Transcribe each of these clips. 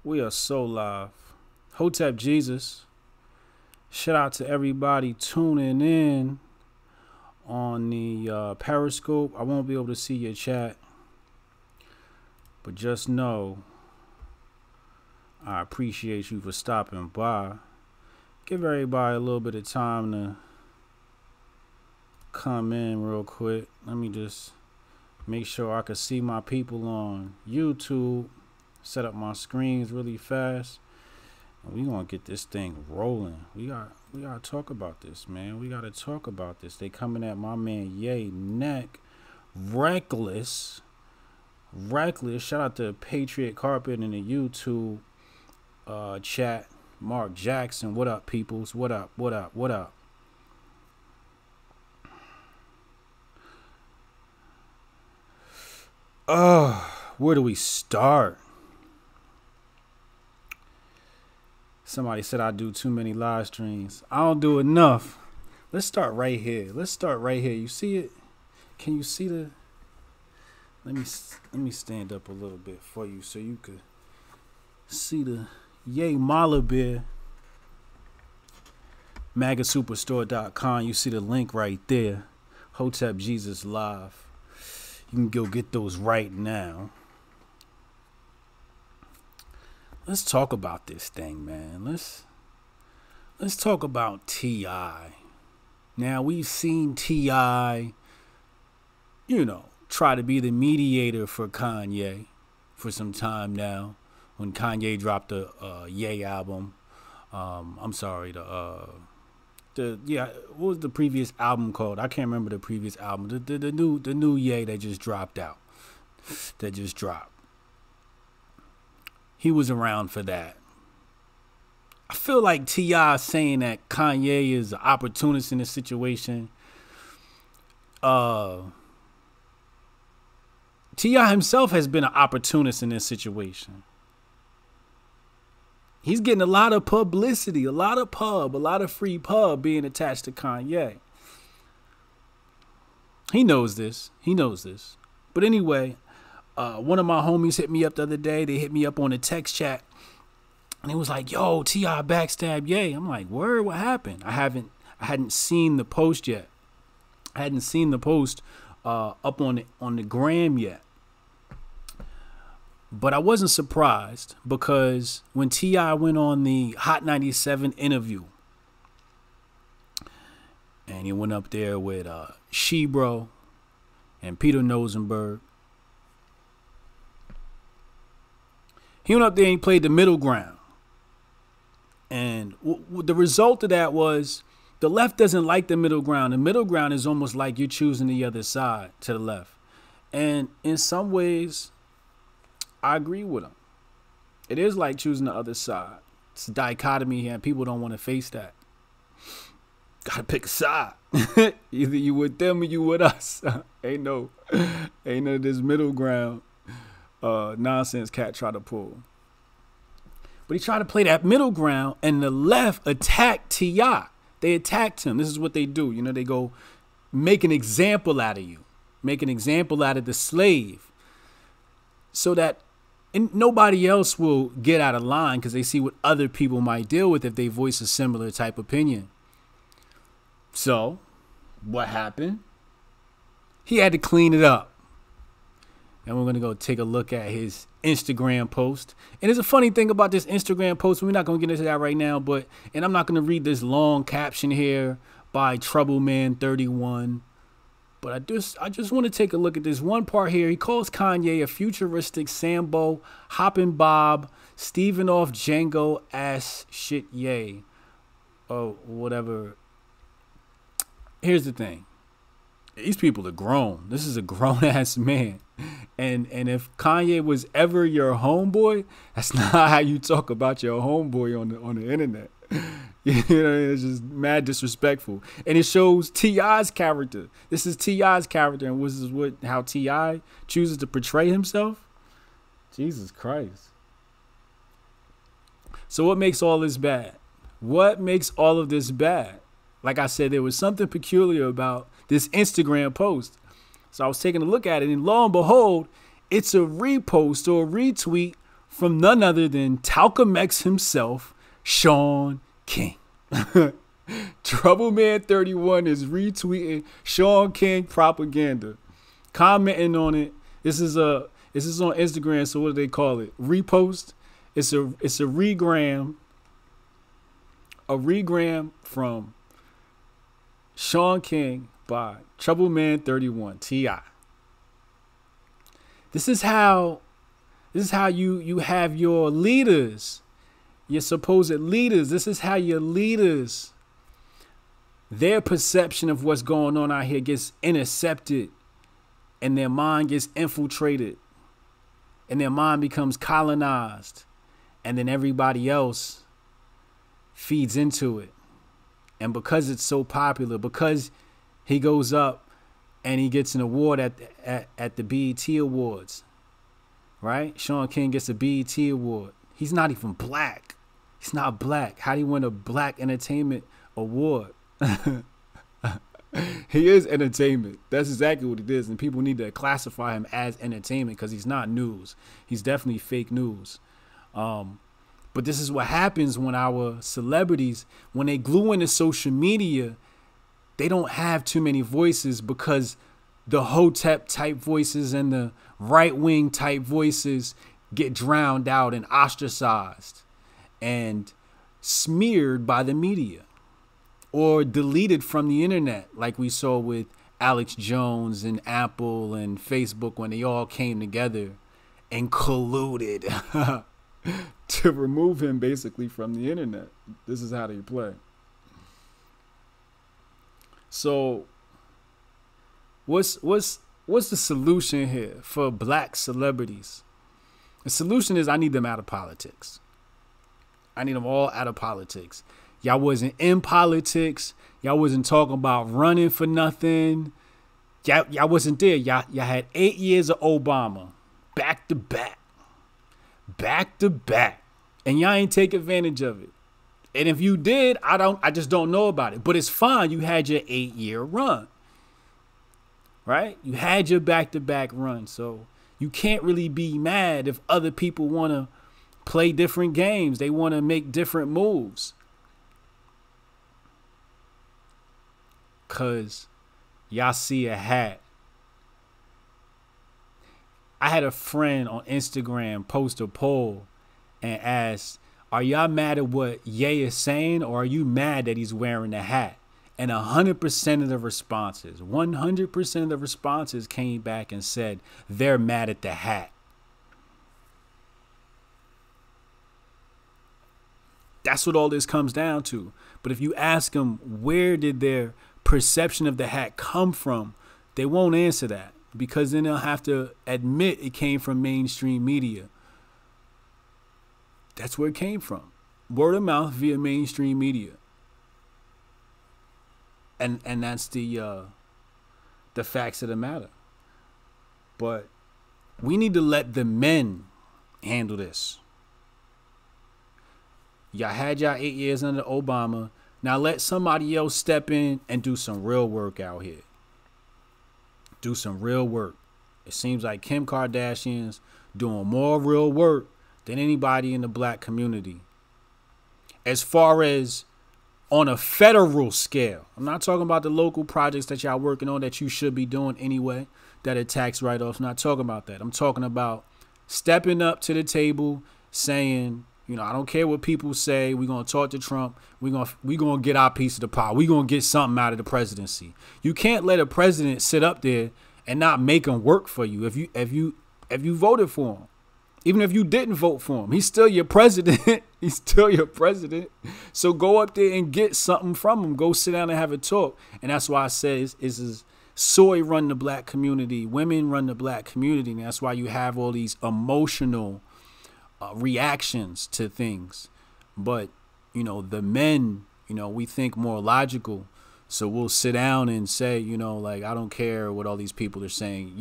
We are so live. Hotep Jesus. Shout out to everybody tuning in on the Periscope. I won't be able to see your chat, but just know I appreciate you for stopping by. Give everybody a little bit of time to come in real quick. Let me just make sure I can see my people on YouTube. Set up my screens really fast. And we gonna get this thing rolling. We gotta talk about this, man. We gotta talk about this. They coming at my man Ye neck. Reckless. Shout out to Patriot Carpet in the YouTube chat. Mark Jackson. What up, peoples? What up? Where do we start? Somebody said I do too many live streams. I don't do enough. Let's start right here. You see it? Can you see the? Let me stand up a little bit for you so you could see the Yay Mala Bear. MAGASuperstore.com. You see the link right there. Hotep Jesus Live. You can go get those right now. Let's talk about this thing, man. Let's talk about T.I. Now, we've seen T.I., try to be the mediator for Kanye for some time now. When Kanye dropped the Ye album. What was the previous album called? I can't remember the previous album. The new Ye that just dropped out. He was around for that. I feel like T.I. saying that Kanye is an opportunist in this situation. T.I. himself has been an opportunist in this situation. He's getting a lot of publicity, a lot of free pub being attached to Kanye. He knows this. But anyway, one of my homies hit me up the other day. They hit me up on a text chat. And it was like, yo, T.I. backstab Ye. I'm like, word, what happened? I hadn't seen the post yet. I hadn't seen the post up on the gram yet. But I wasn't surprised because when T.I. went on the Hot 97 interview and he went up there with Shebro and Peter Nosenberg, he went up there and he played the middle ground. And the result of that was the left doesn't like the middle ground. The middle ground is almost like you're choosing the other side to the left. And in some ways, I agree with him. It is like choosing the other side. It's a dichotomy here, and people don't want to face that. Gotta pick a side. Either you with them or you with us. ain't no this middle ground nonsense cat try to pull. But he tried to play that middle ground, and the left attacked T.I. They attacked him. This is what they do. They go make an example out of you. Make an example out of the slave. So that nobody else will get out of line because they see what other people might deal with if they voice a similar type opinion. So, what happened? He had to clean it up. And we're going to go take a look at his Instagram post. And there's a funny thing about this Instagram post. We're not going to get into that right now. And I'm not going to read this long caption here by Troubleman31. But I just want to take a look at this one part here. He calls Kanye a futuristic Sambo, hopping Bob, Steven off Django ass shit yay. Oh, whatever. Here's the thing. These people are grown. This is a grown ass man. And if Kanye was ever your homeboy, that's not how you talk about your homeboy on the internet. It's just mad disrespectful. And it shows T.I.'s character. This is T.I.'s character, and this is how T.I. chooses to portray himself. Jesus Christ. So what makes all this bad? What makes all of this bad? Like I said, there was something peculiar about this Instagram post. So I was taking a look at it, and lo and behold, it's a repost or a retweet from none other than Talcum X himself, Sean King. Troubleman 31 is retweeting Sean King propaganda, commenting on it. This is on Instagram, so what do they call it? Repost. It's a regram. A regram from Sean King by Troubleman 31 T.I. This is how you have your leaders, your supposed leaders. This is how your leaders, their perception of what's going on out here gets intercepted, and their mind gets infiltrated, and their mind becomes colonized, and then everybody else feeds into it. And because it's so popular, because he goes up and he gets an award at the BET Awards, right? Sean King gets a BET Award. He's not even black. He's not black. How do you win a black entertainment award? He is entertainment. That's exactly what it is. And people need to classify him as entertainment because he's not news. He's definitely fake news. But this is what happens when our celebrities, when they glue into social media, they don't have too many voices because the Hotep type voices and the right wing type voices get drowned out and ostracized and smeared by the media or deleted from the internet, like we saw with Alex Jones and Apple and Facebook when they all came together and colluded to remove him basically from the internet. This is how they play. So what's the solution here for black celebrities? The solution is I need them out of politics. I need them all out of politics. Y'all wasn't in politics. Y'all wasn't talking about running for nothing. Y'all wasn't there. Y'all had 8 years of Obama back to back. Back to back. And y'all ain't take advantage of it. And if you did, I just don't know about it. But it's fine. You had your 8-year run. Right? You had your back-to-back run. So you can't really be mad if other people want to play different games. They want to make different moves. Because y'all see a hat. I had a friend on Instagram post a poll and asked, are y'all mad at what Ye is saying, or are you mad that he's wearing a hat? And 100% of the responses, 100% of the responses came back and said they're mad at the hat. That's what all this comes down to. But if you ask them where did their perception of the hat come from, they won't answer that. Because then they'll have to admit it came from mainstream media. That's where it came from. Word of mouth via mainstream media. And that's the facts of the matter. But we need to let the men handle this. Y'all had y'all 8 years under Obama. Now let somebody else step in and do some real work out here. Do some real work. It seems like Kim Kardashian's doing more real work than anybody in the black community. As far as on a federal scale, I'm not talking about the local projects that y'all working on that you should be doing anyway, that are tax write-offs. I'm not talking about that. I'm talking about stepping up to the table, saying, you know, I don't care what people say. We're going to talk to Trump. We're going to get our piece of the pie. We're going to get something out of the presidency. You can't let a president sit up there and not make him work for you. If you voted for him, even if you didn't vote for him, he's still your president. He's still your president. So go up there and get something from him. Go sit down and have a talk. And that's why I say is soy run the black community. Women run the black community. And that's why you have all these emotional reactions to things. But, you know, the men, you know, we think more logical. So we'll sit down and say, you know, like, I don't care what all these people are saying.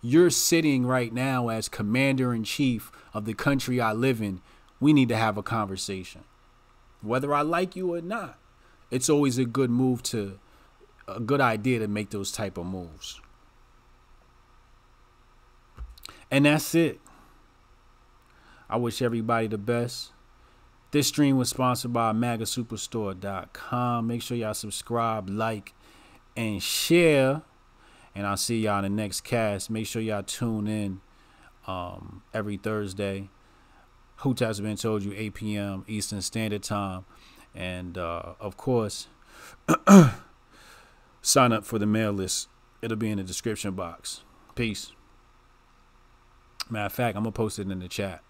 You're sitting right now as commander in chief of the country I live in. We need to have a conversation. Whether I like you or not, it's always a good idea to make those type of moves. And that's it. I wish everybody the best. This stream was sponsored by magasuperstore.com. Make sure y'all subscribe, like, and share. And I'll see y'all in the next cast. Make sure y'all tune in every Thursday. Hotep has been told you 8 p.m. Eastern Standard Time. And, of course, sign up for the mail list. It'll be in the description box. Peace. Matter of fact, I'm going to post it in the chat.